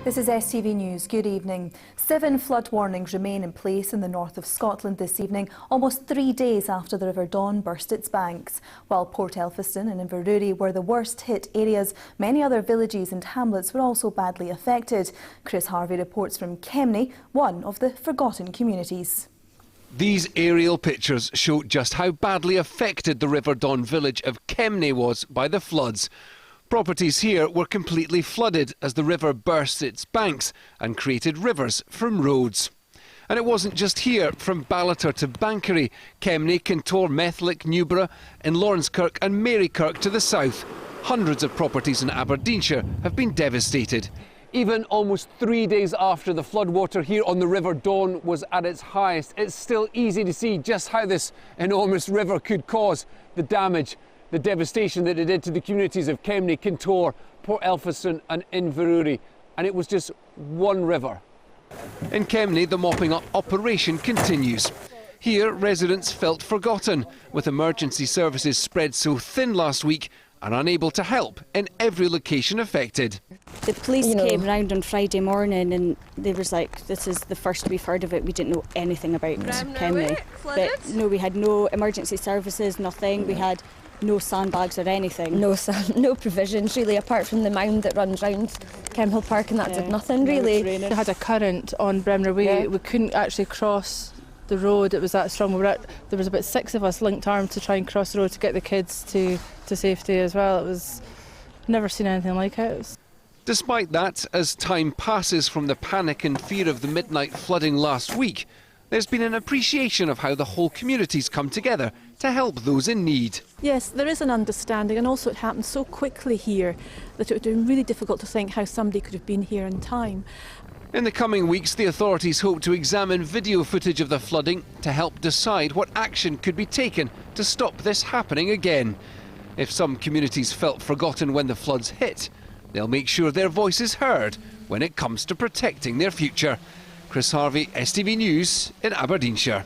This is STV News. Good evening. 7 flood warnings remain in place in the north of Scotland this evening, almost 3 days after the River Don burst its banks. While Port Elphiston and Inverurie were the worst hit areas, many other villages and hamlets were also badly affected. Chris Harvey reports from Kemnay, one of the forgotten communities. These aerial pictures show just how badly affected the River Don village of Kemnay was by the floods. Properties here were completely flooded as the river burst its banks and created rivers from roads. And it wasn't just here. From Ballater to Bankery, Kemnay, Kintore, Methlick, Newborough, in Lawrencekirk and Marykirk to the south. Hundreds of properties in Aberdeenshire have been devastated. Even almost 3 days after the floodwater here on the River Don was at its highest, it's still easy to see just how this enormous river could cause the damage, the devastation that it did to the communities of Kemnay, Kintore, Port Elphiston and Inverurie. And it was just one river. In Kemnay, the mopping up operation continues. Here, residents felt forgotten, with emergency services spread so thin last week and unable to help in every location affected. The police came round on Friday morning and they was like, this is the first we've heard of it. We didn't know anything about Kemnay. But no, we had no emergency services, nothing. We had no sandbags or anything. No provisions really, apart from the mound that runs round Kemhill Park, and that did nothing really. We had a current on Bremner Way. Yeah. We couldn't actually cross the road, it was that strong. There was about 6 of us linked arms to try and cross the road to get the kids to safety as well. It was, never seen anything like it. Despite that, as time passes from the panic and fear of the midnight flooding last week, there's been an appreciation of how the whole community's come together to help those in need. Yes, there is an understanding, and also it happened so quickly here that it would have been really difficult to think how somebody could have been here in time. In the coming weeks, the authorities hope to examine video footage of the flooding to help decide what action could be taken to stop this happening again. If some communities felt forgotten when the floods hit, they'll make sure their voice is heard when it comes to protecting their future. Chris Harvey, STV News in Aberdeenshire.